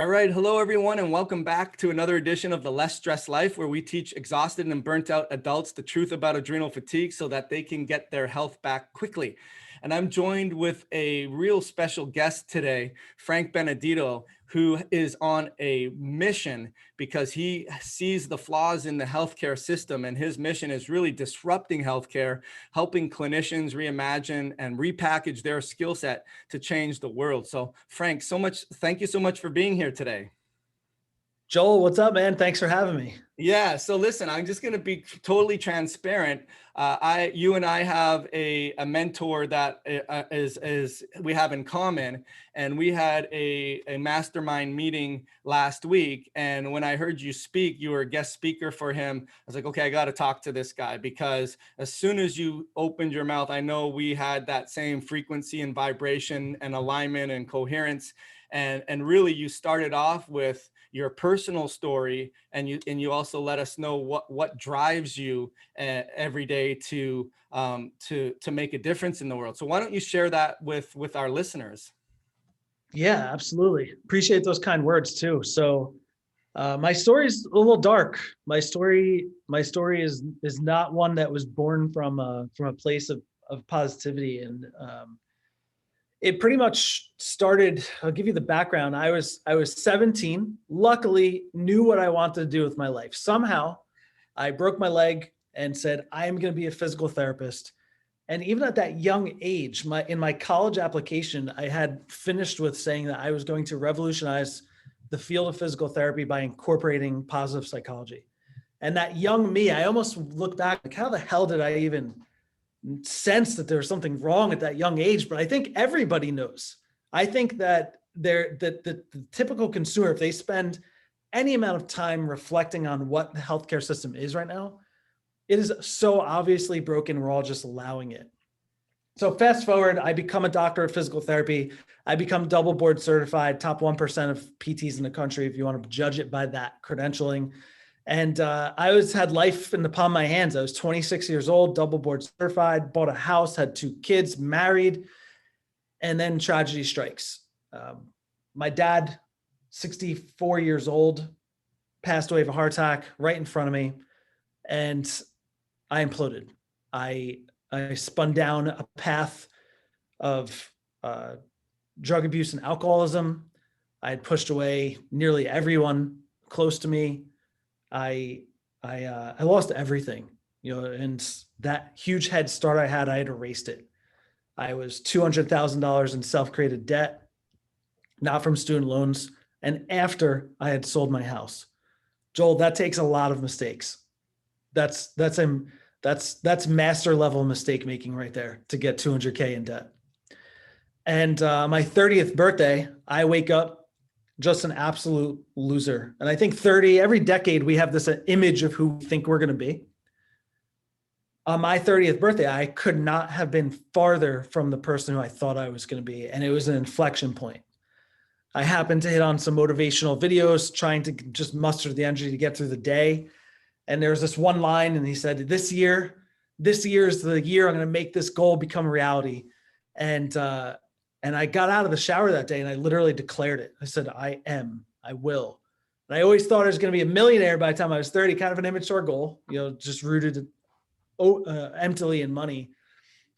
All right. Hello, everyone, and welcome back to another edition of the Less Stressed Life, where we teach exhausted and burnt out adults the truth about adrenal fatigue so that they can get their health back quickly. And I'm joined with a real special guest today, Frank Benedetto, who is on a mission because he sees the flaws in the healthcare system. And his mission is really disrupting healthcare, helping clinicians reimagine and repackage their skill set to change the world. So Frank, thank you so much for being here today. Joel, what's up, man? Thanks for having me. Yeah. So listen, I'm just going to be totally transparent. You and I have a mentor that we have in common, and we had a mastermind meeting last week. And when I heard you speak, you were a guest speaker for him. I was like, okay, I got to talk to this guy, because as soon as you opened your mouth, I know we had that same frequency and vibration and alignment and coherence. And really, you started off with your personal story, and you also let us know what drives you every day to make a difference in the world. So why don't you share that with our listeners? Yeah, absolutely. Appreciate those kind words too. So my story is a little dark. My story is not one that was born from a place of positivity. And it pretty much started, I'll give you the background. I was 17, luckily knew what I wanted to do with my life. Somehow I broke my leg and said, I am going to be a physical therapist. And even at that young age, in my college application, I had finished with saying that I was going to revolutionize the field of physical therapy by incorporating positive psychology. And that young me, I almost look back, like, how the hell did I even sense that there's something wrong at that young age? But I think everybody knows. I think that the typical consumer, if they spend any amount of time reflecting on what the healthcare system is right now, it is so obviously broken. We're all just allowing it. So fast forward, I become a doctor of physical therapy. I become double board certified, top 1% of PTs in the country, if you want to judge it by that credentialing. And I always had life in the palm of my hands. I was 26 years old, double board certified, bought a house, had 2 kids, married, and then tragedy strikes. My dad, 64 years old, passed away of a heart attack right in front of me. And I imploded. I spun down a path of drug abuse and alcoholism. I had pushed away nearly everyone close to me. I lost everything, and that huge head start I had erased it. I was $200,000 in self-created debt, not from student loans, and after I had sold my house. Joel, that takes a lot of mistakes. That's master level mistake making right there to get 200K in debt. And my 30th birthday, I wake up just an absolute loser. And I think every decade we have this image of who we think we're going to be. On my 30th birthday, I could not have been farther from the person who I thought I was going to be. And it was an inflection point. I happened to hit on some motivational videos, trying to just muster the energy to get through the day. And there was this one line, and he said, this year is the year I'm going to make this goal become reality. And I got out of the shower that day and I literally declared it. I said, I will. And I always thought I was going to be a millionaire by the time I was 30, kind of an immature goal, just rooted emptily in money.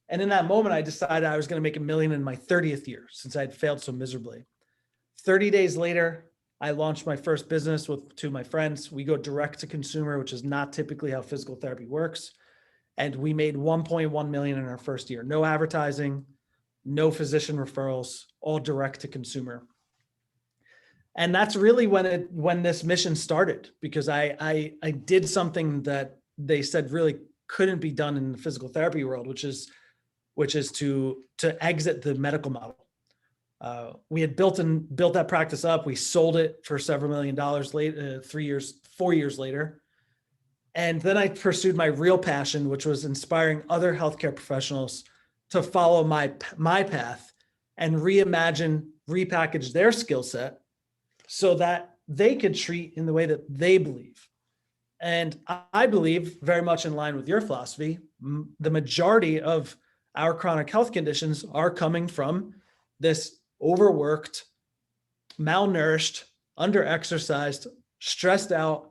And in that moment, I decided I was going to make $1 million in my 30th year, since I'd failed so miserably. 30 days later, I launched my first business with 2 of my friends. We go direct to consumer, which is not typically how physical therapy works. And we made 1.1 million in our first year. No advertising, no physician referrals, all direct to consumer. And that's really when this mission started, because I did something that they said really couldn't be done in the physical therapy world, which is to exit the medical model. We had built that practice up. We sold it for several $1 million later, 4 years later. And then I pursued my real passion, which was inspiring other healthcare professionals to follow my path and repackage their skill set so that they could treat in the way that they believe. And I believe, very much in line with your philosophy, the majority of our chronic health conditions are coming from this overworked, malnourished, under-exercised, stressed out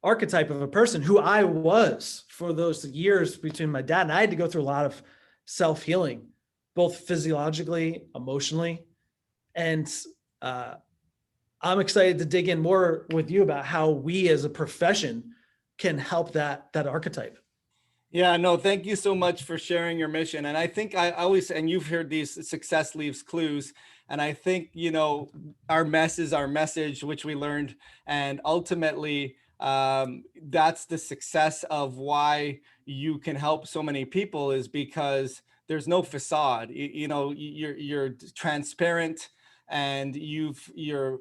archetype of a person who I was for those years between my dad and I had to go through a lot of self-healing, both physiologically, emotionally. And I'm excited to dig in more with you about how we as a profession can help that archetype. Yeah, no, thank you so much for sharing your mission. And I think I always, and you've heard these success leaves clues. And I think, our mess is our message, which we learned. And ultimately, that's the success of why you can help so many people, is because there's no facade. You're transparent, and you're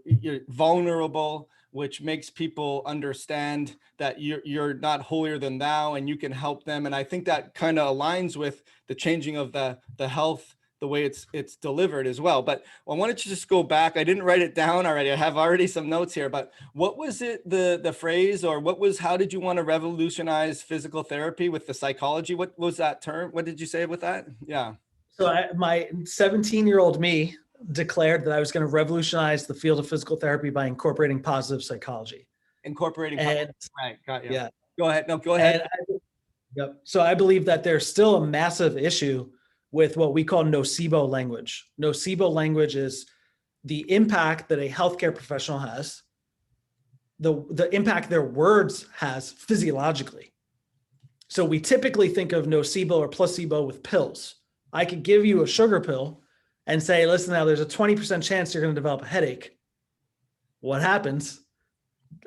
vulnerable, which makes people understand that you're not holier than thou, and you can help them. And I think that kind of aligns with the changing of the health, the way it's delivered as well. But I wanted to just go back. I didn't write it down already. I have already some notes here, but what was it, the phrase, or how did you want to revolutionize physical therapy with the psychology? What was that term? What did you say with that? Yeah. So my 17-year-old me declared that I was going to revolutionize the field of physical therapy by incorporating positive psychology. Incorporating. And right. Got you. yeah. Go ahead. No, go ahead. Yep. So I believe that there's still a massive issue with what we call nocebo language. Nocebo language is the impact that a healthcare professional has, the impact their words has physiologically. So we typically think of nocebo or placebo with pills. I could give you a sugar pill and say, listen, now there's a 20% chance you're going to develop a headache. What happens?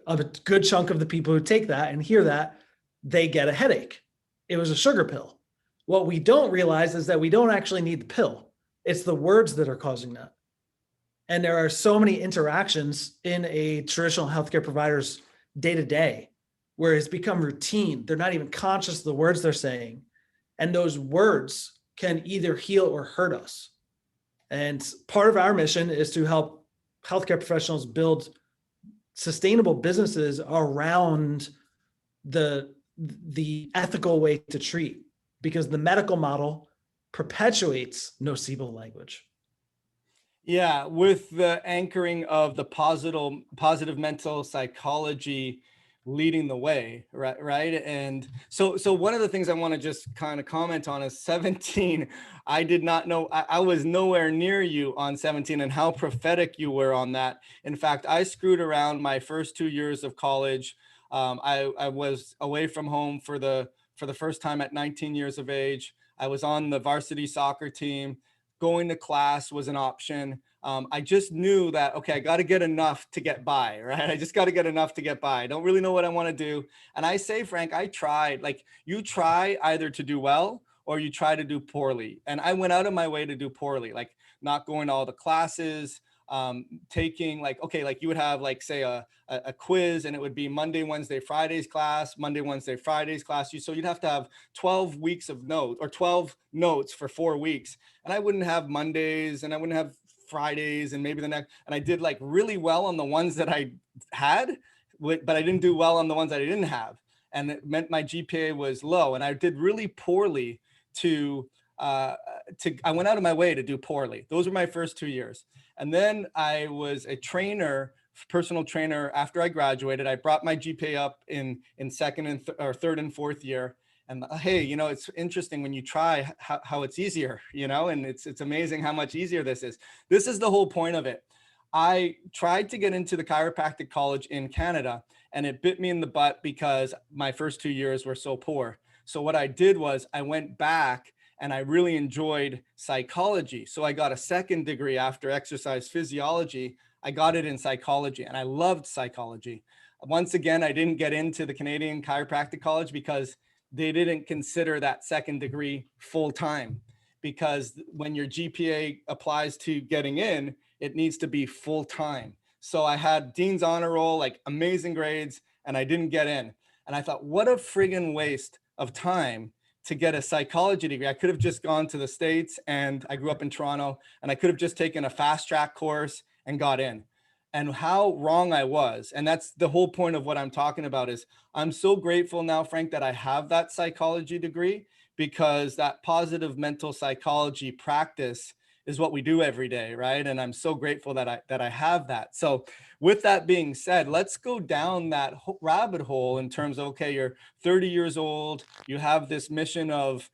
A good chunk of the people who take that and hear that, they get a headache. It was a sugar pill. What we don't realize is that we don't actually need the pill. It's the words that are causing that. And there are so many interactions in a traditional healthcare provider's day-to-day where it's become routine. They're not even conscious of the words they're saying. And those words can either heal or hurt us. And part of our mission is to help healthcare professionals build sustainable businesses around the ethical way to treat, because the medical model perpetuates nocebo language. Yeah, with the anchoring of the positive mental psychology leading the way, right? And so one of the things I want to just kind of comment on is 17. I did not know, I was nowhere near you on 17 and how prophetic you were on that. In fact, I screwed around my first 2 years of college. I was away from home for the first time at 19 years of age. I was on the varsity soccer team. Going to class was an option. I just knew that, okay, I got to get enough to get by, right? I just got to get enough to get by. I don't really know what I want to do. And I say, Frank, I tried. Like, you try either to do well or you try to do poorly. And I went out of my way to do poorly, like not going to all the classes, taking like, okay, like you would have like, say a quiz, and it would be Monday, Wednesday, Fridays class, Monday, Wednesday, Fridays class. So you'd have to have 12 weeks of notes, or 12 notes for 4 weeks. And I wouldn't have Mondays, and I wouldn't have Fridays, and maybe the next. And I did like really well on the ones that I had, but I didn't do well on the ones that I didn't have. And it meant my GPA was low, and I did really poorly I went out of my way to do poorly. Those were my first 2 years. And then I was a personal trainer after I graduated. I brought my GPA up in second and or third and fourth year. And hey, it's interesting when you try how it's easier, and it's amazing how much easier this is. This is the whole point of it. I tried to get into the chiropractic college in Canada, and it bit me in the butt because my first 2 years were so poor. So what I did was I went back and I really enjoyed psychology. So I got a second degree after exercise physiology. I got it in psychology, and I loved psychology. Once again, I didn't get into the Canadian Chiropractic College because they didn't consider that second degree full time, because when your GPA applies to getting in, it needs to be full time. So I had Dean's honor roll, like amazing grades, and I didn't get in. And I thought, what a friggin' waste of time to get a psychology degree. I could have just gone to the States, and I grew up in Toronto, and I could have just taken a fast track course and got in. And how wrong I was. And that's the whole point of what I'm talking about. Is I'm so grateful now, Frank, that I have that psychology degree, because that positive mental psychology practice is what we do every day, right? And I'm so grateful that I have that. So with that being said, let's go down that rabbit hole in terms of, okay, you're 30 years old, you have this mission of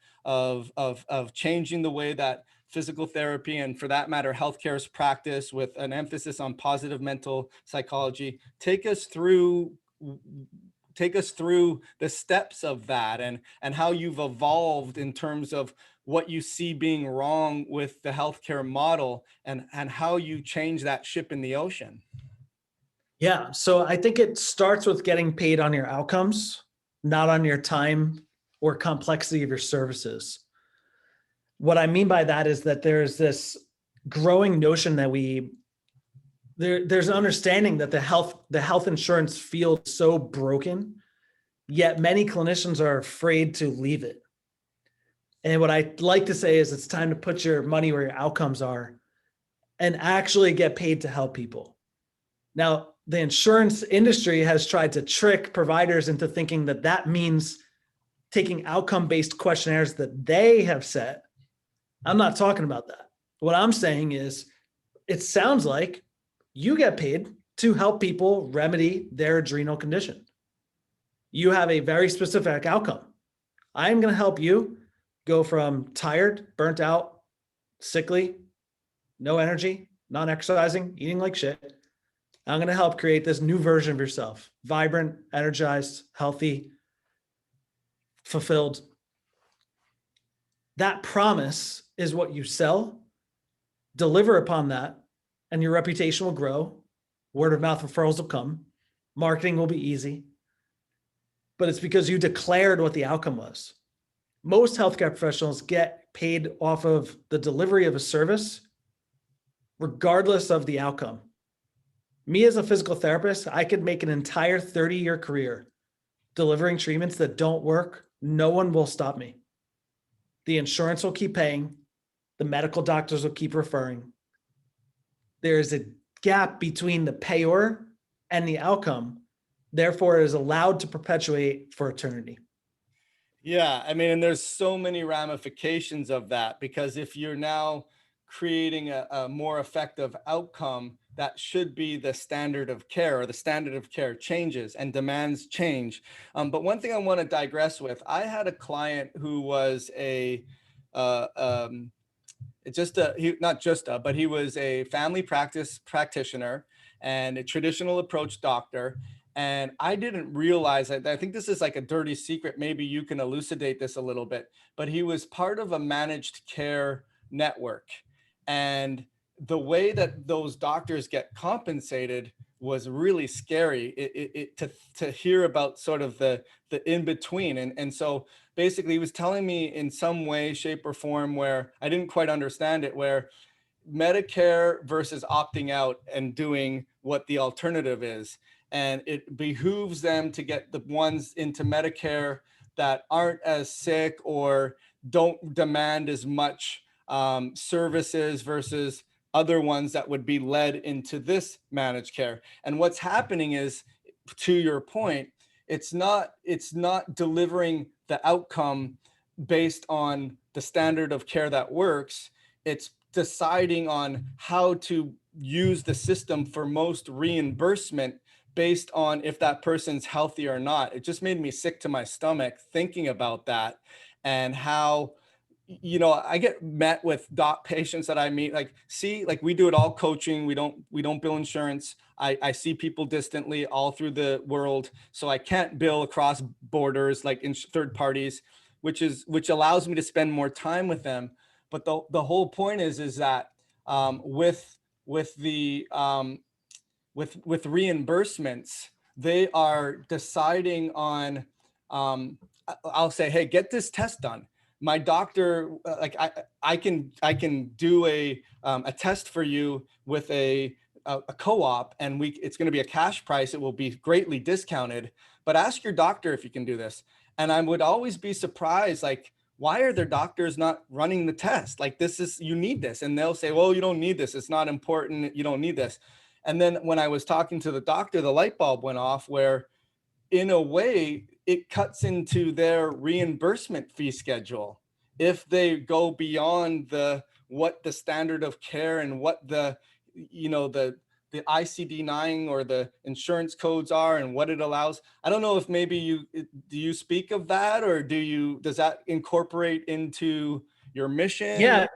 changing the way that physical therapy, and for that matter, healthcare is practiced, with an emphasis on positive mental psychology. Take us through the steps of that, and how you've evolved in terms of what you see being wrong with the healthcare model, and how you change that ship in the ocean. Yeah. So I think it starts with getting paid on your outcomes, not on your time or complexity of your services. What I mean by that is that there's this growing notion that there's an understanding that the health insurance field is so broken, yet many clinicians are afraid to leave it. And what I like to say is it's time to put your money where your outcomes are and actually get paid to help people. Now, the insurance industry has tried to trick providers into thinking that that means taking outcome-based questionnaires that they have set. I'm not talking about that. What I'm saying is, it sounds like you get paid to help people remedy their adrenal condition. You have a very specific outcome. I'm going to help you go from tired, burnt out, sickly, no energy, not exercising, eating like shit. I'm going to help create this new version of yourself, vibrant, energized, healthy, fulfilled. That promise is what you sell. Deliver upon that, and your reputation will grow. Word of mouth referrals will come. Marketing will be easy. But it's because you declared what the outcome was. Most healthcare professionals get paid off of the delivery of a service, regardless of the outcome. Me as a physical therapist, I could make an entire 30-year career delivering treatments that don't work. No one will stop me. The insurance will keep paying. The medical doctors will keep referring. There is a gap between the payer and the outcome. Therefore, it is allowed to perpetuate for eternity. Yeah, I mean, and there's so many ramifications of that, because if you're now creating a more effective outcome, that should be the standard of care, or the standard of care changes and demands change. But one thing I want to digress with, I had a client who was but he was a family practice practitioner and a traditional approach doctor. And I didn't realize that. I think this is like a dirty secret. Maybe you can elucidate this a little bit, but he was part of a managed care network. And the way that those doctors get compensated was really scary to hear about, sort of the in between. And so basically he was telling me in some way, shape or form, where I didn't quite understand it, where Medicare versus opting out and doing what the alternative is. And it behooves them to get the ones into Medicare that aren't as sick or don't demand as much services, versus other ones that would be led into this managed care. And what's happening is, to your point, it's not delivering the outcome based on the standard of care that works. It's deciding on how to use the system for most reimbursement based on if that person's healthy or not. It just made me sick to my stomach thinking about that, and how, I get met with patients that I meet, like we do it all coaching. We don't bill insurance. I see people distantly all through the world, so I can't bill across borders like in third parties, which allows me to spend more time with them. But the whole point is that with reimbursements, they are deciding on, I'll say, hey, get this test done. My doctor, I can do a test for you with a co-op, and it's going to be a cash price. It will be greatly discounted, but ask your doctor if you can do this. And I would always be surprised, like, why are their doctors not running the test? Like, you need this. And they'll say, well, you don't need this. It's not important. You don't need this. And then when I was talking to the doctor, the light bulb went off, where in a way it cuts into their reimbursement fee schedule if they go beyond the what the standard of care and what the, you know, the ICD-9 or the insurance codes are and what it allows. I don't know if maybe do you speak of that, or does that incorporate into your mission? Yeah,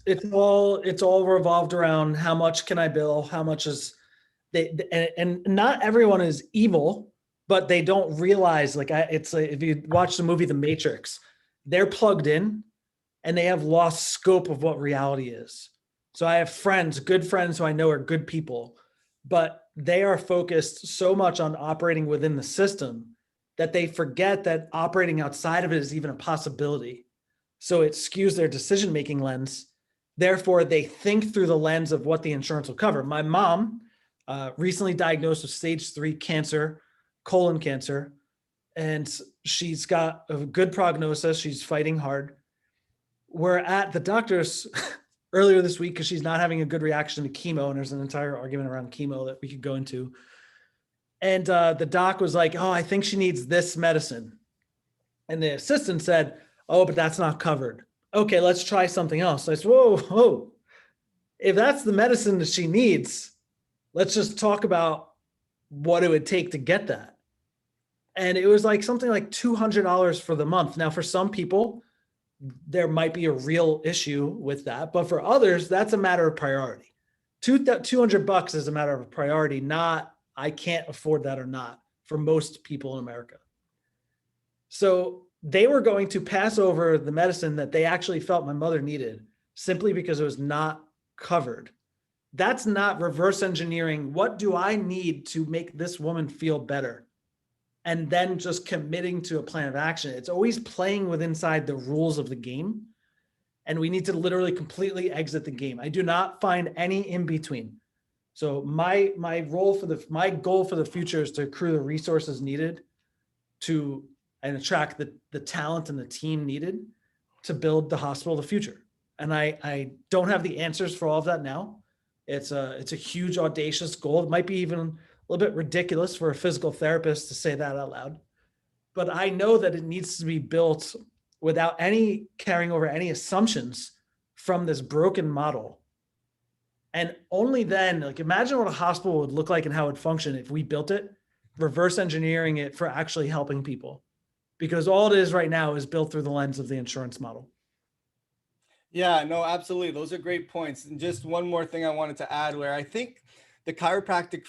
it's all revolved around how much can I bill, how much is and not everyone is evil, but they don't realize it's like if you watch the movie The Matrix, they're plugged in and they have lost scope of what reality is. So I have friends, good friends who I know are good people, but they are focused so much on operating within the system that they forget that operating outside of it is even a possibility. So it skews their decision-making lens. Therefore, they think through the lens of what the insurance will cover. My mom recently diagnosed with stage 3 cancer, colon cancer, and she's got a good prognosis. She's fighting hard. We're at the doctor's earlier this week because she's not having a good reaction to chemo, and there's an entire argument around chemo that we could go into. And the doc was like, "Oh, I think she needs this medicine," and the assistant said, "Oh, but that's not covered." Okay, let's try something else. I said, whoa. If that's the medicine that she needs, let's just talk about what it would take to get that. And it was like something like $200 for the month. Now, for some people, there might be a real issue with that, but for others, that's a matter of priority. $200 is a matter of priority, not I can't afford that or not for most people in America. So they were going to pass over the medicine that they actually felt my mother needed simply because it was not covered. That's not reverse engineering. What do I need to make this woman feel better? And then just committing to a plan of action. It's always playing with inside the rules of the game. And we need to literally completely exit the game. I do not find any in between. So my goal for the future is to accrue the resources needed to and attract the talent and the team needed to build the hospital of the future. And I don't have the answers for all of that now. It's a huge, audacious goal. It might be even a little bit ridiculous for a physical therapist to say that out loud. But I know that it needs to be built without any carrying over any assumptions from this broken model. And only then, like, imagine what a hospital would look like and how it would function if we built it, reverse engineering it for actually helping people. Because all it is right now is built through the lens of the insurance model. Yeah, no, absolutely. Those are great points. And just one more thing I wanted to add, where I think the chiropractic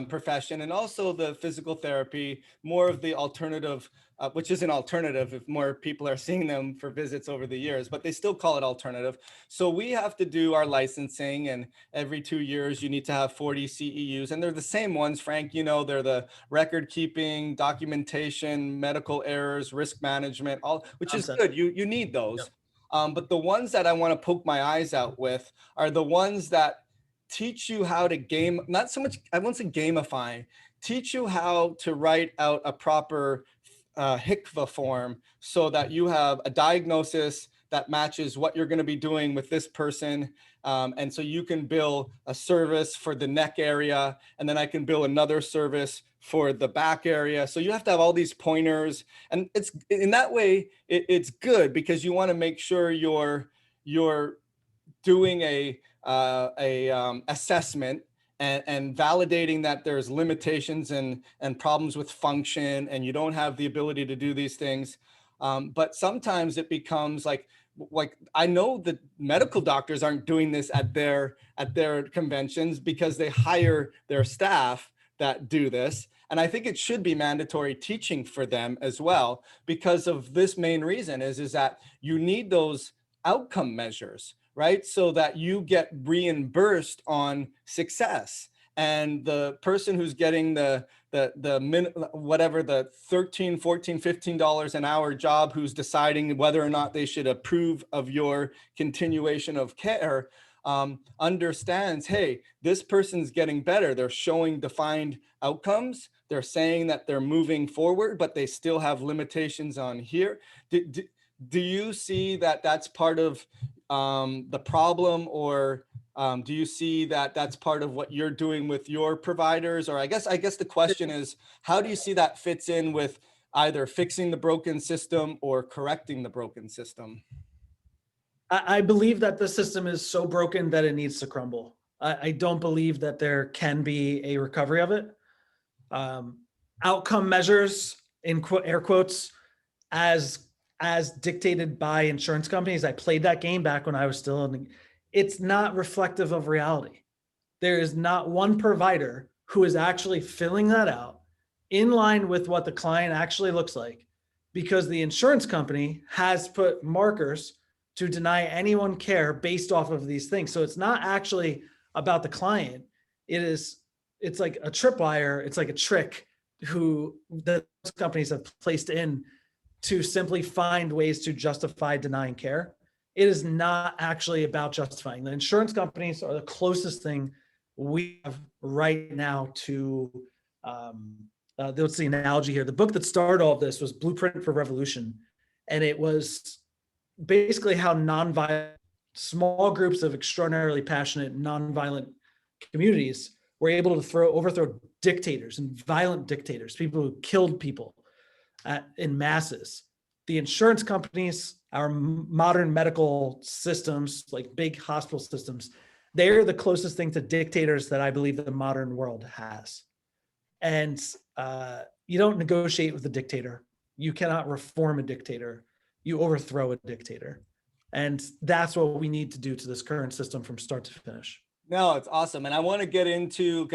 profession and also the physical therapy, more of the alternative, which is an alternative if more people are seeing them for visits over the years, but they still call it alternative. So we have to do our licensing, and every 2 years you need to have 40 CEUs, and they're the same ones, Frank, you know, they're the record keeping, documentation, medical errors, risk management, all, which is good. You need those. Yep. But the ones that I want to poke my eyes out with are the ones that teach you how to game, not so much, I won't say gamify, teach you how to write out a proper HCFA form so that you have a diagnosis that matches what you're going to be doing with this person. And so you can bill a service for the neck area, and then I can bill another service for the back area. So you have to have all these pointers, and it's in that way, it's good because you want to make sure you're doing a assessment and validating that there's limitations and problems with function, and you don't have the ability to do these things. But sometimes it becomes like I know that medical doctors aren't doing this at their conventions because they hire their staff that do this. And I think it should be mandatory teaching for them as well, because of this main reason is that you need those outcome measures, right? So that you get reimbursed on success. And the person who's getting the whatever the $13, $14, $15 an hour job, who's deciding whether or not they should approve of your continuation of care, understands, hey, this person's getting better. They're showing defined outcomes. They're saying that they're moving forward, but they still have limitations on here. Do you see that that's part of the problem, or do you see that that's part of what you're doing with your providers? Or I guess the question is, how do you see that fits in with either fixing the broken system or correcting the broken system? I believe that the system is so broken that it needs to crumble. I don't believe that there can be a recovery of it. Um, Outcome measures, in air quotes, as dictated by insurance companies. I played that game back when I was still in the, it's not reflective of reality. There is not one provider who is actually filling that out in line with what the client actually looks like, because the insurance company has put markers to deny anyone care based off of these things. So it's not actually about the client. It's like a tripwire. It's like a trick who the companies have placed in to simply find ways to justify denying care. It is not actually about justifying. The insurance companies are the closest thing we have right now to, what's the analogy here? The book that started all of this was Blueprint for Revolution. And it was basically how nonviolent, small groups of extraordinarily passionate, nonviolent communities were able to overthrow dictators and violent dictators, people who killed people in masses. The insurance companies, our modern medical systems, like big hospital systems, they're the closest thing to dictators that I believe the modern world has. And you don't negotiate with a dictator. You cannot reform a dictator. You overthrow a dictator. And that's what we need to do to this current system from start to finish. No, it's awesome. And I want to get into,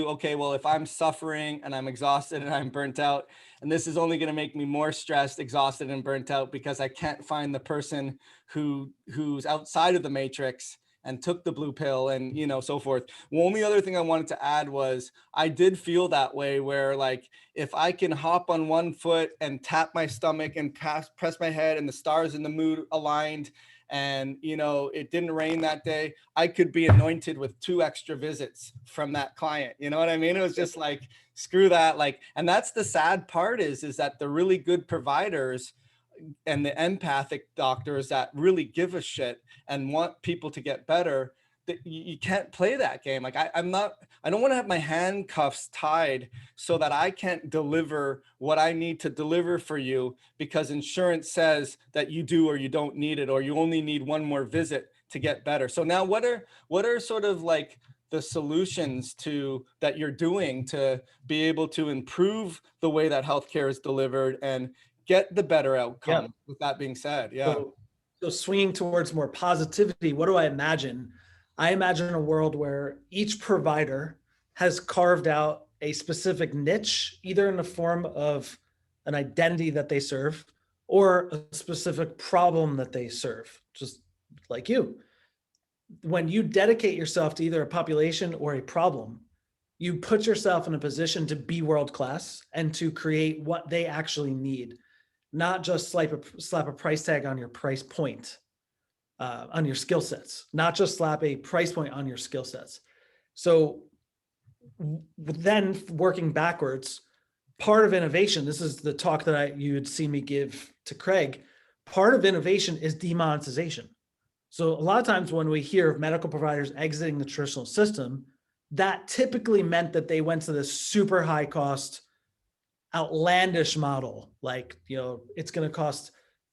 okay, well, if I'm suffering and I'm exhausted and I'm burnt out, and this is only going to make me more stressed, exhausted, and burnt out because I can't find the person who's outside of the matrix and took the blue pill and, you know, so forth. The only other thing I wanted to add was I did feel that way where, like, if I can hop on one foot and tap my stomach and press my head and the stars in the mood aligned, and, you know, it didn't rain that day, I could be anointed with 2 extra visits from that client. You know what I mean? It was just like, screw that. Like, and that's the sad part is that the really good providers and the empathic doctors that really give a shit and want people to get better, that you can't play that game. Like I don't want to have my handcuffs tied so that I can't deliver what I need to deliver for you because insurance says that you do or you don't need it, or you only need one more visit to get better. So now what are sort of like the solutions to that you're doing to be able to improve the way that healthcare is delivered and get the better outcome? Yeah. With that being said, yeah. So swinging towards more positivity, what do I imagine? I imagine a world where each provider has carved out a specific niche, either in the form of an identity that they serve or a specific problem that they serve, just like you. When you dedicate yourself to either a population or a problem, you put yourself in a position to be world class and to create what they actually need, not just slap a price tag on your price point, on your skill sets, not just slap a price point on your skill sets. So then working backwards, part of innovation, this is the talk that you would see me give to Craig, part of innovation is demonetization. So a lot of times when we hear of medical providers exiting the traditional system, that typically meant that they went to this super high cost, outlandish model. Like, you know, it's going to cost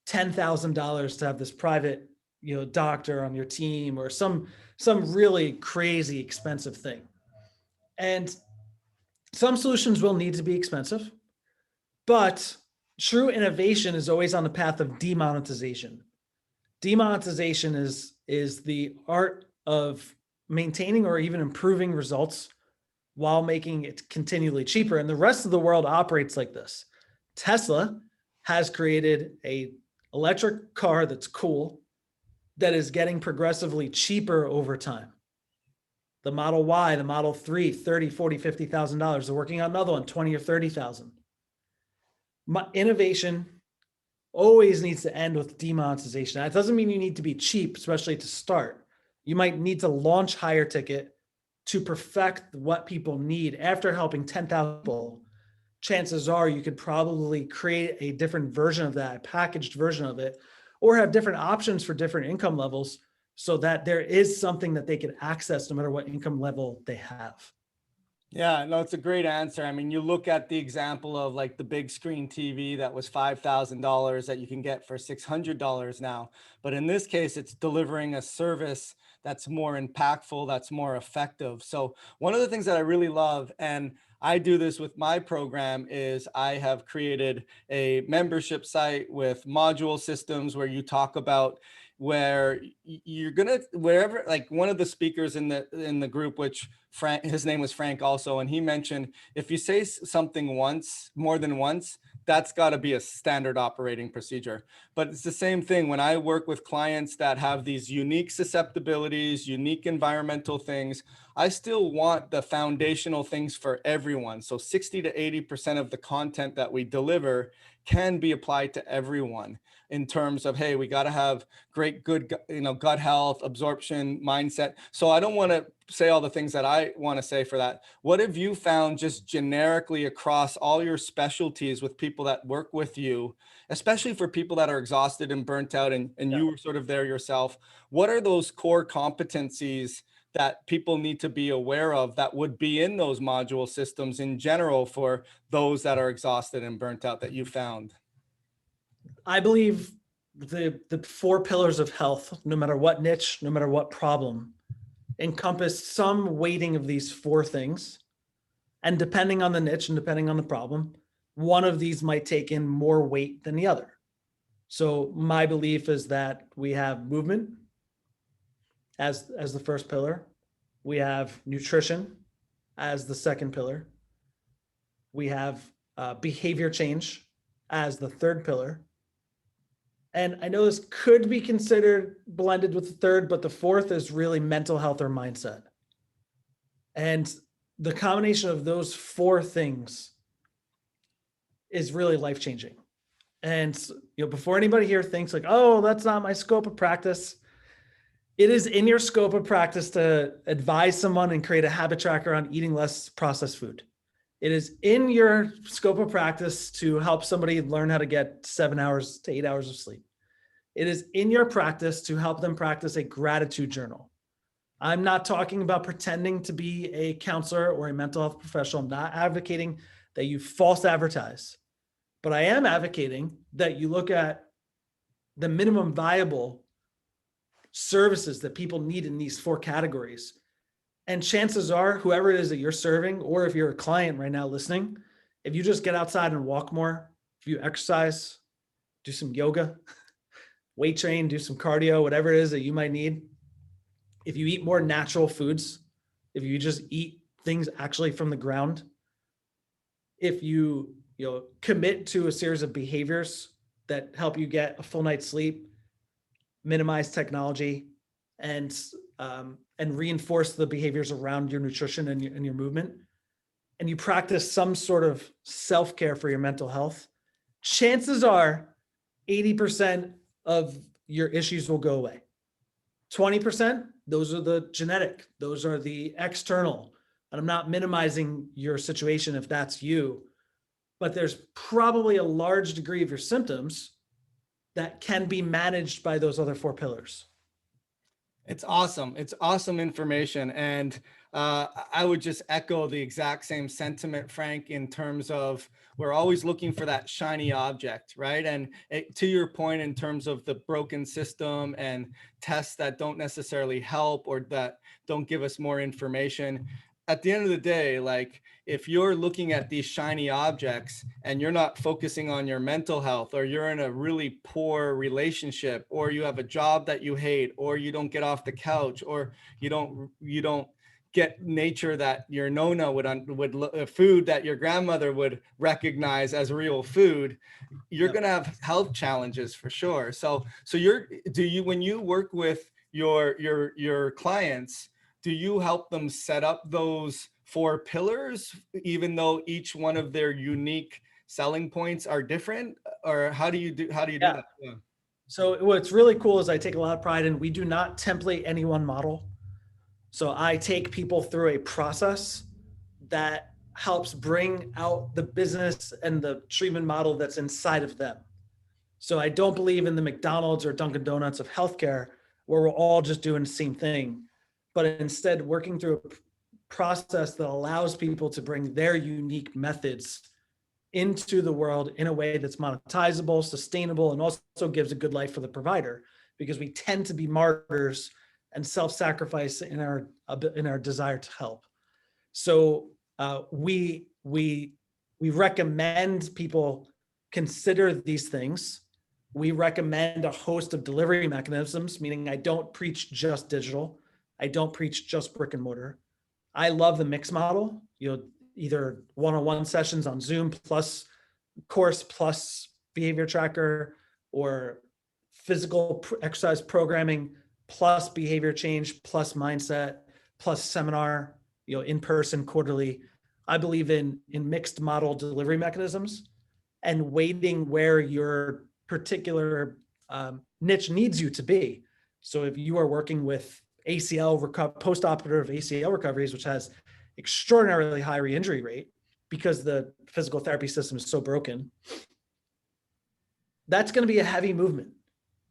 $10,000 to have this private, you know, doctor on your team, or some really crazy expensive thing. And some solutions will need to be expensive, but true innovation is always on the path of demonetization. Demonetization is the art of maintaining or even improving results while making it continually cheaper. And the rest of the world operates like this. Tesla has created a electric car that's cool, that is getting progressively cheaper over time. The Model Y, the Model 3, $30,000, $40,000, $50,000. They're working on another one, $20,000 or $30,000. Innovation always needs to end with demonetization. That doesn't mean you need to be cheap, especially to start. You might need to launch higher ticket to perfect what people need. After helping 10,000 people, chances are you could probably create a different version of that, a packaged version of it, or have different options for different income levels so that there is something that they can access no matter what income level they have. Yeah, no, it's a great answer. I mean, you look at the example of like the big screen TV that was $5,000 that you can get for $600 now. But in this case, it's delivering a service that's more impactful, that's more effective. So, one of the things that I really love, and I do this with my program, is I have created a membership site with module systems where you talk about where you're gonna wherever, like one of the speakers in the group, which Frank, his name was Frank also, and he mentioned if you say something once, more than once, that's got to be a standard operating procedure. But it's the same thing when I work with clients that have these unique susceptibilities, unique environmental things. I still want the foundational things for everyone. So 60 to 80% of the content that we deliver can be applied to everyone in terms of, hey, we got to have great, good, gut health, absorption, mindset. So I don't want to say all the things that I want to say for that. What have you found just generically across all your specialties with people that work with you, especially for people that are exhausted and burnt out, and Yeah. you were sort of there yourself? What are those core competencies that people need to be aware of that would be in those module systems in general for those that are exhausted and burnt out that you found? I believe the four pillars of health, no matter what niche, no matter what problem, encompass some weighting of these four things. And depending on the niche and depending on the problem, one of these might take in more weight than the other. So my belief is that we have movement as the first pillar. We have nutrition as the second pillar. We have behavior change as the third pillar. And I know this could be considered blended with the third, but the fourth is really mental health or mindset. And the combination of those four things is really life changing. And before anybody here thinks like, oh, that's not my scope of practice, it is in your scope of practice to advise someone and create a habit tracker on eating less processed food. It is in your scope of practice to help somebody learn how to get 7 hours to 8 hours of sleep. It is in your practice to help them practice a gratitude journal. I'm not talking about pretending to be a counselor or a mental health professional. I'm not advocating that you false advertise, but I am advocating that you look at the minimum viable services that people need in these four categories. And chances are, whoever it is that you're serving, or if you're a client right now listening, if you just get outside and walk more, if you exercise, do some yoga, weight train, do some cardio, whatever it is that you might need, if you eat more natural foods, if you just eat things actually from the ground, if you commit to a series of behaviors that help you get a full night's sleep, minimize technology, and reinforce the behaviors around your nutrition and your movement, and you practice some sort of self-care for your mental health, chances are 80% of your issues will go away. 20%, those are the genetic, those are the external. And I'm not minimizing your situation if that's you, but there's probably a large degree of your symptoms that can be managed by those other four pillars. It's awesome. It's awesome information. And I would just echo the exact same sentiment, Frank, in terms of we're always looking for that shiny object, right? And to your point, in terms of the broken system and tests that don't necessarily help or that don't give us more information, at the end of the day, like if you're looking at these shiny objects and you're not focusing on your mental health, or you're in a really poor relationship, or you have a job that you hate, or you don't get off the couch, or you don't get nature that your nona would food that your grandmother would recognize as real food, you're going to have health challenges for sure. So when you work with your clients, do you help them set up those four pillars, even though each one of their unique selling points are different? Or how do you do that? Yeah. So what's really cool is I take a lot of pride in, we do not template any one model. So I take people through a process that helps bring out the business and the treatment model that's inside of them. So I don't believe in the McDonald's or Dunkin' Donuts of healthcare where we're all just doing the same thing, but instead working through process that allows people to bring their unique methods into the world in a way that's monetizable, sustainable, and also gives a good life for the provider, because we tend to be martyrs and self-sacrifice in our desire to help. So we recommend people consider these things. We recommend a host of delivery mechanisms, meaning I don't preach just digital. I don't preach just brick and mortar. I love the mix model, either one-on-one sessions on Zoom plus course plus behavior tracker, or physical exercise programming plus behavior change plus mindset plus seminar, in person quarterly. I believe in mixed model delivery mechanisms, and waiting where your particular niche needs you to be. So if you are working with post-operative ACL recoveries, which has extraordinarily high re-injury rate because the physical therapy system is so broken, that's going to be a heavy movement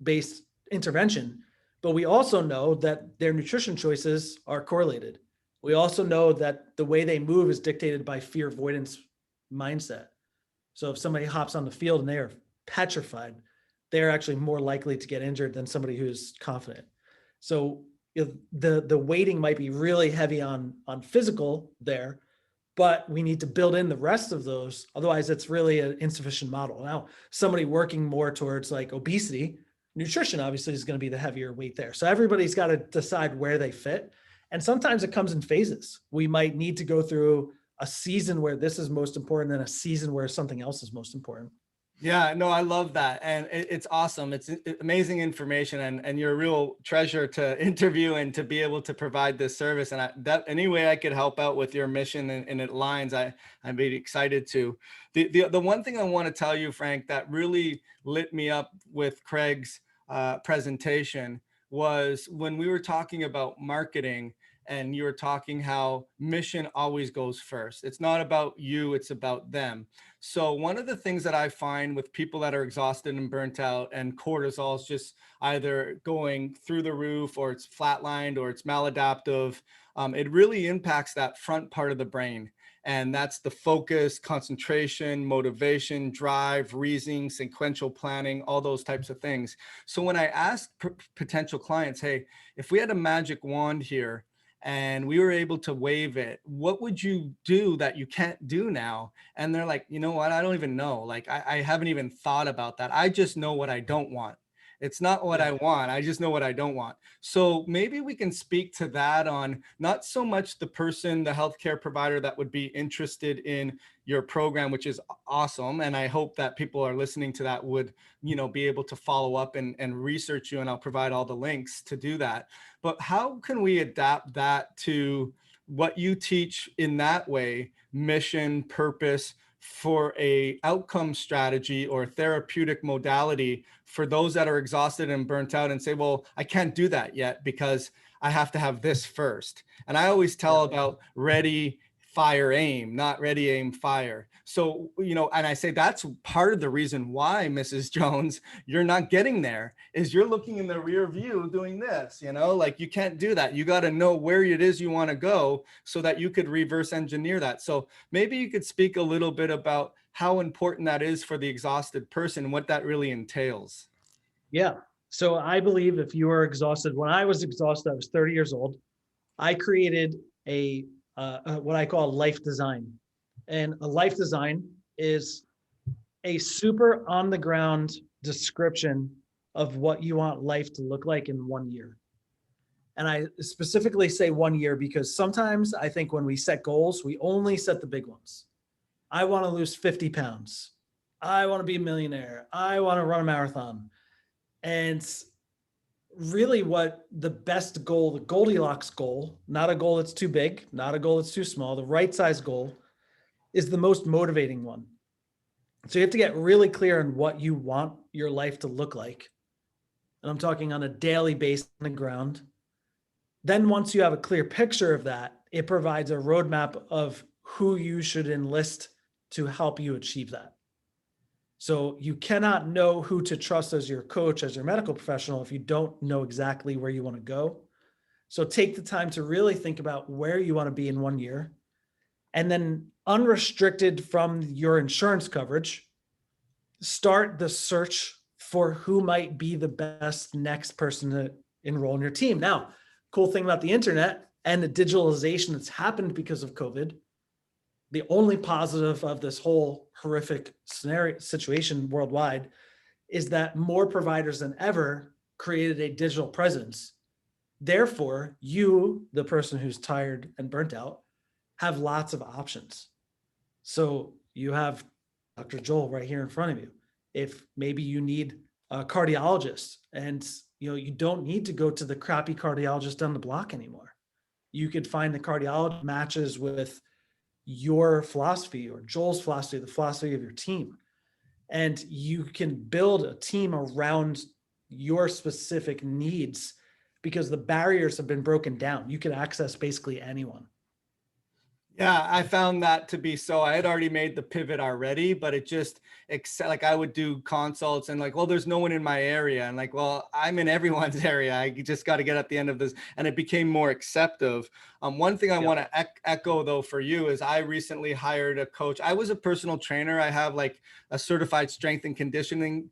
based intervention. But we also know that their nutrition choices are correlated. We also know that the way they move is dictated by fear avoidance mindset. So if somebody hops on the field and they are petrified, they're actually more likely to get injured than somebody who's confident. So the weighting might be really heavy on physical there, but we need to build in the rest of those. Otherwise, it's really an insufficient model. Now, somebody working more towards like obesity, nutrition obviously is going to be the heavier weight there. So everybody's got to decide where they fit. And sometimes it comes in phases. We might need to go through a season where this is most important and a season where something else is most important. Yeah, no, I love that. And it's awesome. It's amazing information, and you're a real treasure to interview and to be able to provide this service. And that any way I could help out with your mission and it aligns, I'd be excited to. The one thing I want to tell you, Frank, that really lit me up with Craig's presentation was when we were talking about marketing, and you were talking how mission always goes first. It's not about you, it's about them. So one of the things that I find with people that are exhausted and burnt out, and cortisol is just either going through the roof, or it's flatlined, or it's maladaptive, it really impacts that front part of the brain. And that's the focus, concentration, motivation, drive, reasoning, sequential planning, all those types of things. So when I ask potential clients, hey, if we had a magic wand here and we were able to wave it, what would you do that you can't do now? And they're like, you know what? I don't even know. Like, I haven't even thought about that. I just know what I don't want. It's not what I want. I just know what I don't want. So maybe we can speak to that on not so much the person, the healthcare provider that would be interested in your program, which is awesome. And I hope that people are listening to that would, be able to follow up and research you. And I'll provide all the links to do that. But how can we adapt that to what you teach in that way, mission, purpose, for a outcome strategy or therapeutic modality for those that are exhausted and burnt out and say, well, I can't do that yet because I have to have this first. And I always tell about ready, fire, aim, not ready, aim, fire. So, and I say that's part of the reason why, Mrs. Jones, you're not getting there, is you're looking in the rear view doing this, like you can't do that. You got to know where it is you want to go so that you could reverse engineer that. So maybe you could speak a little bit about how important that is for the exhausted person, what that really entails. Yeah. So I believe if you are exhausted, when I was exhausted, I was 30 years old. I created what I call life design. And a life design is a super on the ground description of what you want life to look like in 1 year. And I specifically say 1 year because sometimes I think when we set goals, we only set the big ones. I want to lose 50 pounds. I want to be a millionaire. I want to run a marathon. And really what the best goal, the Goldilocks goal, not a goal that's too big, not a goal that's too small, the right size goal is the most motivating one. So you have to get really clear on what you want your life to look like. And I'm talking on a daily basis on the ground. Then once you have a clear picture of that, it provides a roadmap of who you should enlist to help you achieve that. So you cannot know who to trust as your coach, as your medical professional, if you don't know exactly where you want to go. So take the time to really think about where you want to be in 1 year, and then unrestricted from your insurance coverage, start the search for who might be the best next person to enroll in your team. Now, cool thing about the internet and the digitalization that's happened because of COVID, the only positive of this whole horrific scenario situation worldwide is that more providers than ever created a digital presence. Therefore, you, the person who's tired and burnt out, have lots of options. So you have Dr. Joel right here in front of you. If maybe you need a cardiologist and you don't need to go to the crappy cardiologist down the block anymore. You could find the cardiologist matches with your philosophy or Joel's philosophy, the philosophy of your team. And you can build a team around your specific needs because the barriers have been broken down. You can access basically anyone. Yeah, I found that to be so. I had already made the pivot already, but it just, like I would do consults and like, well, there's no one in my area. And like, well, I'm in everyone's area. I just got to get at the end of this. And it became more acceptive. One thing I want to echo though for you is I recently hired a coach. I was a personal trainer. I have like a certified strength and conditioning,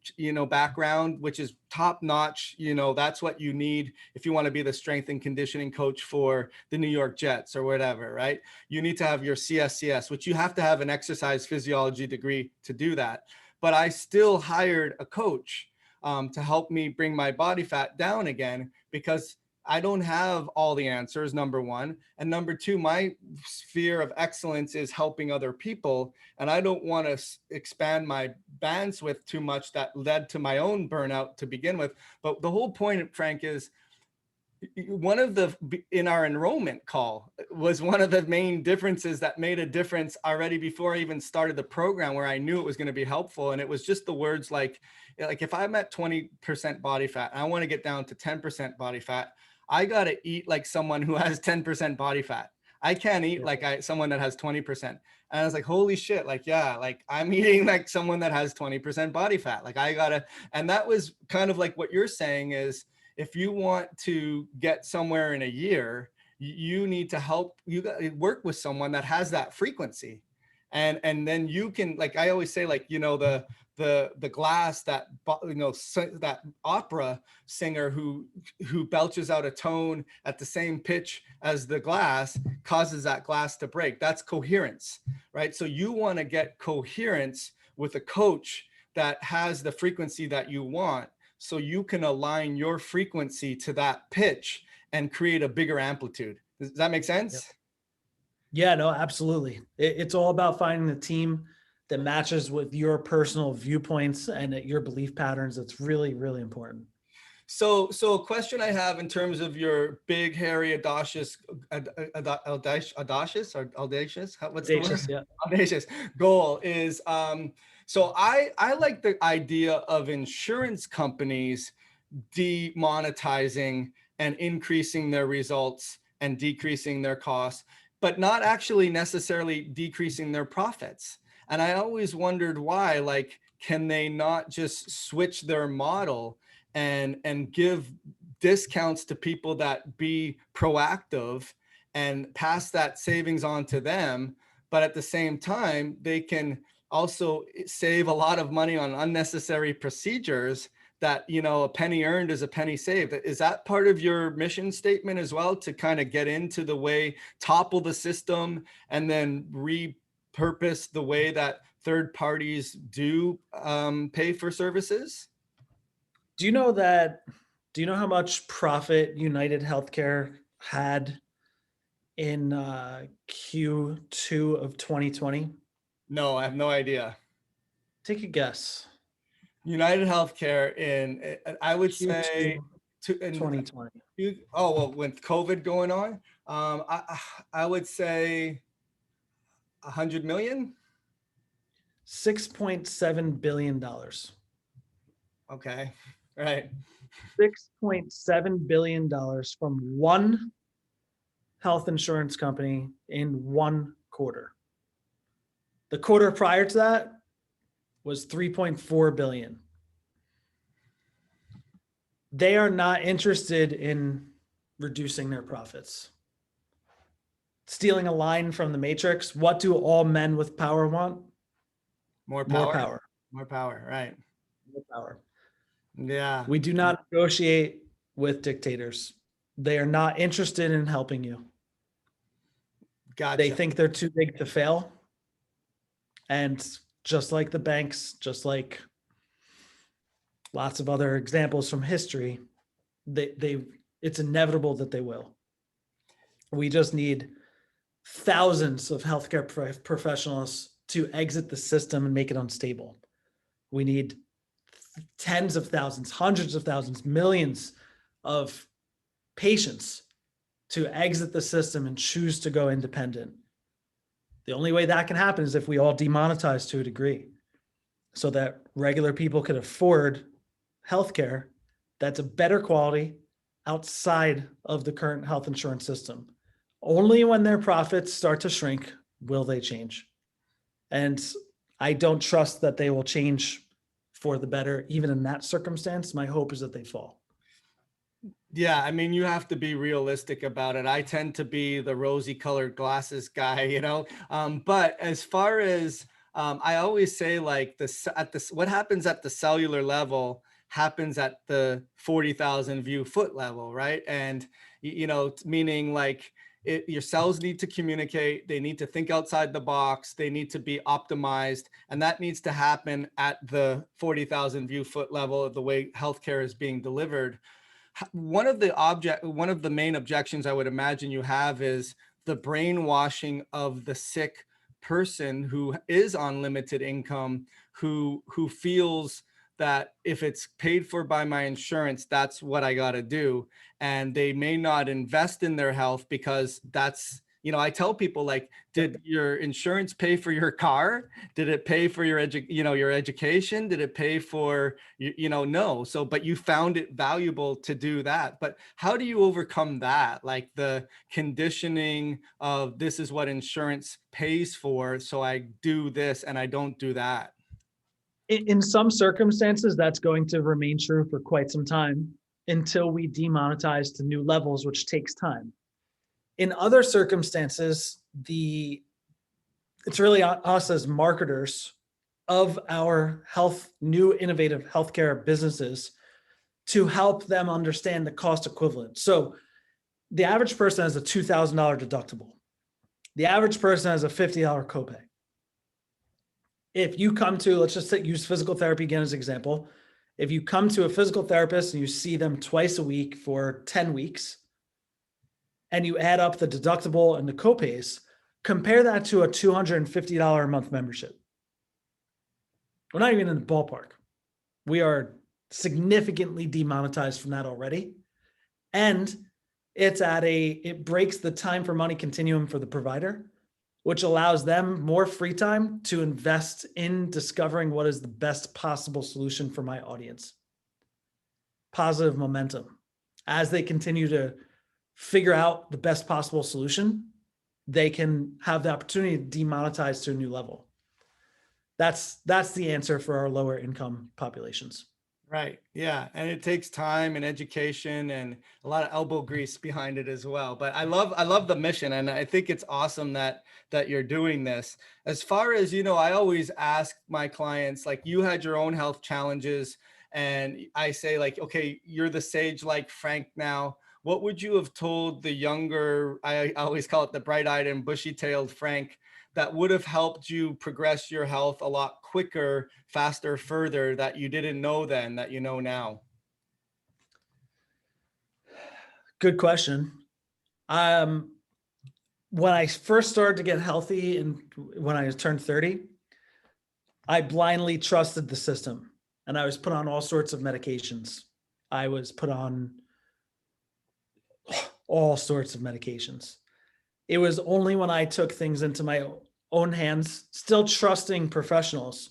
background, which is top notch. That's what you need if you want to be the strength and conditioning coach for the New York Jets or whatever, right? You need to have your CSCS, which you have to have an exercise physiology degree to do that. But I still hired a coach to help me bring my body fat down again, because I don't have all the answers, number one. And number two, my sphere of excellence is helping other people. And I don't want to expand my bandwidth too much. That led to my own burnout to begin with. But the whole point, Frank, is one of in our enrollment call was one of the main differences that made a difference already before I even started the program, where I knew it was going to be helpful. And it was just the words like if I'm at 20% body fat and I want to get down to 10% body fat, I got to eat like someone who has 10% body fat. I can't eat like someone that has 20%. And I was like, holy shit, like, yeah, like I'm eating like someone that has 20% body fat. Like I gotta, and that was kind of like what you're saying is, if you want to get somewhere in a year, you need to work with someone that has that frequency. And then you can, like I always say, like, the glass that, that opera singer who belches out a tone at the same pitch as the glass causes that glass to break. That's coherence, right? So you want to get coherence with a coach that has the frequency that you want, so you can align your frequency to that pitch and create a bigger amplitude. Does that make sense? Yep. Yeah, no, absolutely. It's all about finding the team that matches with your personal viewpoints and your belief patterns. That's really, really important. So a question I have in terms of your big, hairy, audacious, audacious or audacious, what's the word? Yeah. Audacious goal is, so I like the idea of insurance companies demonetizing and increasing their results and decreasing their costs, but not actually necessarily decreasing their profits. And I always wondered why, like, can they not just switch their model and give discounts to people that be proactive and pass that savings on to them, but at the same time they can also save a lot of money on unnecessary procedures that, a penny earned is a penny saved. Is that part of your mission statement as well, to kind of get into the way, topple the system and then repurpose the way that third parties do pay for services? Do you know how much profit United Healthcare had in Q2 of 2020? No, I have no idea. Take a guess. United Healthcare I would Q2 say, 2020. Oh, well, with COVID going on, I would say 100 million. $6.7 billion. Okay, right. $6.7 billion from one health insurance company in one quarter. The quarter prior to that was 3.4 billion. They are not interested in reducing their profits. Stealing a line from the Matrix, what do all men with power want? More More power. power. More power. Right. More power. Yeah. We do not negotiate with dictators. They are not interested in helping you. Gotcha. They think they're too big to fail. And just like the banks, just like lots of other examples from history, it's inevitable that they will. We just need thousands of healthcare professionals to exit the system and make it unstable. We need tens of thousands, hundreds of thousands, millions of patients to exit the system and choose to go independent. The only way that can happen is if we all demonetize to a degree so that regular people can afford healthcare that's a better quality outside of the current health insurance system. Only when their profits start to shrink will they change. And I don't trust that they will change for the better, even in that circumstance. My hope is that they fall. Yeah, I mean, you have to be realistic about it. I tend to be the rosy colored glasses guy, you know. But as far as I always say, like what happens at the cellular level happens at the 40,000 view foot level, right? And you know, meaning like your cells need to communicate, they need to think outside the box, they need to be optimized, and that needs to happen at the 40,000 view foot level of the way healthcare is being delivered. One of the main objections I would imagine you have is the brainwashing of the sick person who is on limited income, who feels that if it's paid for by my insurance, that's what I got to do. And they may not invest in their health because that's, you know, I tell people, like, did your insurance pay for your car? Did it pay for your your education? Did it pay for, no. So, but you found it valuable to do that. But how do you overcome that? Like the conditioning of this is what insurance pays for, so I do this and I don't do that. In some circumstances, that's going to remain true for quite some time until we demonetize to new levels, which takes time. In other circumstances, it's really us as marketers of our new innovative healthcare businesses to help them understand the cost equivalent. So the average person has a $2,000 deductible. The average person has a $50 copay. If you come to, let's just use physical therapy again as an example. If you come to a physical therapist and you see them twice a week for 10 weeks, and you add up the deductible and the copays, compare that to a $250 a month membership. We're not even in the ballpark. We are significantly demonetized from that already. And it breaks the time for money continuum for the provider, which allows them more free time to invest in discovering what is the best possible solution for my audience. Positive momentum. As they continue to figure out the best possible solution, they can have the opportunity to demonetize to a new level. That's the answer for our lower income populations. Right. Yeah. And it takes time and education and a lot of elbow grease behind it as well. But I love the mission. And I think it's awesome that you're doing this. As far as, I always ask my clients, like, you had your own health challenges, and I say, like, okay, you're the sage like Frank now. What would you have told the younger, I always call it the bright-eyed and bushy-tailed Frank, that would have helped you progress your health a lot quicker, faster, further, that you didn't know then, that you know now? Good question. When I first started to get healthy and when I turned 30, I blindly trusted the system and I was put on all sorts of medications. I was put on all sorts of medications. It was only when I took things into my own hands, still trusting professionals,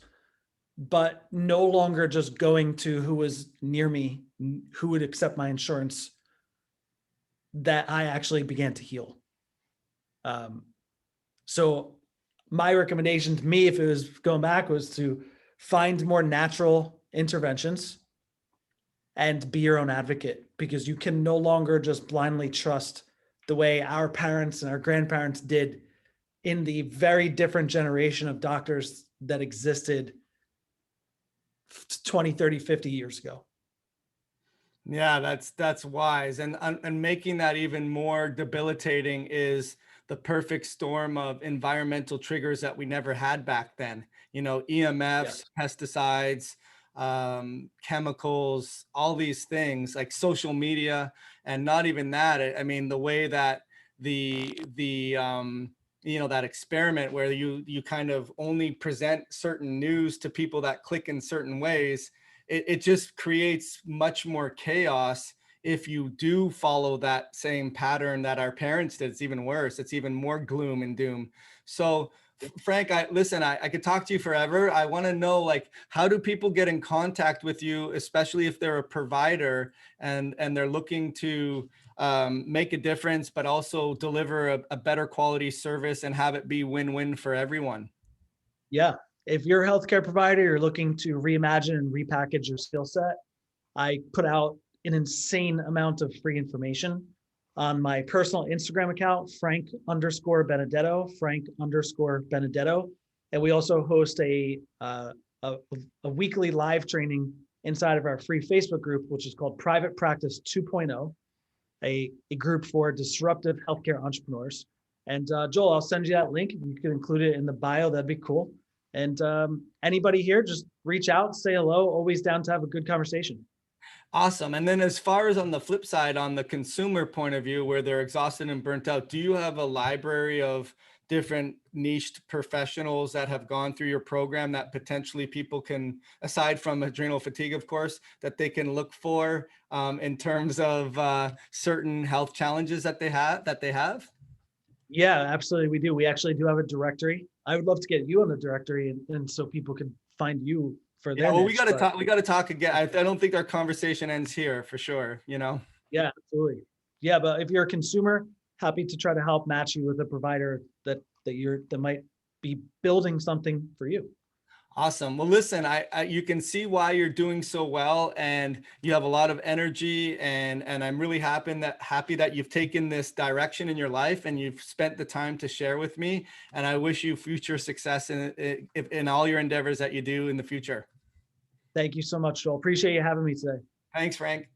but no longer just going to who was near me, who would accept my insurance, that I actually began to heal. So my recommendation to me, if it was going back, was to find more natural interventions and be your own advocate, because you can no longer just blindly trust the way our parents and our grandparents did in the very different generation of doctors that existed 20, 30, 50 years ago. Yeah, that's wise. And making that even more debilitating is the perfect storm of environmental triggers that we never had back then. You know, EMFs, Yes. pesticides, chemicals, all these things like social media, and not even that. I mean, the way that the you know, that experiment where you kind of only present certain news to people that click in certain ways, it just creates much more chaos if you do follow that same pattern that our parents did. It's even worse. It's even more gloom and doom. So Frank, I could talk to you forever. I want to know, like, how do people get in contact with you, especially if they're a provider and they're looking to make a difference, but also deliver a better quality service and have it be win-win for everyone? Yeah. If you're a healthcare provider, you're looking to reimagine and repackage your skill set, I put out an insane amount of free information on my personal Instagram account, Frank_Benedetto. And we also host a, a weekly live training inside of our free Facebook group, which is called Private Practice 2.0, a group for disruptive healthcare entrepreneurs. And Joel, I'll send you that link. You can include it in the bio. That'd be cool. And anybody here, just reach out, say hello. Always down to have a good conversation. Awesome. And then as far as on the flip side, on the consumer point of view, where they're exhausted and burnt out, do you have a library of different niched professionals that have gone through your program that potentially people can, aside from adrenal fatigue, of course, that they can look for in terms of certain health challenges that they have? Yeah, absolutely. We do. We actually do have a directory. I would love to get you on the directory, and so people can find you for Yeah, their well, we niche. got to But talk. We got to talk again. I don't think our conversation ends here for sure. You know. yeah, absolutely. Yeah, but if you're a consumer, happy to try to help match you with a provider that might be building something for you. Awesome. Well, listen, you can see why you're doing so well, and you have a lot of energy, and I'm really happy that you've taken this direction in your life and you've spent the time to share with me. And I wish you future success in all your endeavors that you do in the future. Thank you so much, Joel. Appreciate you having me today. Thanks, Frank.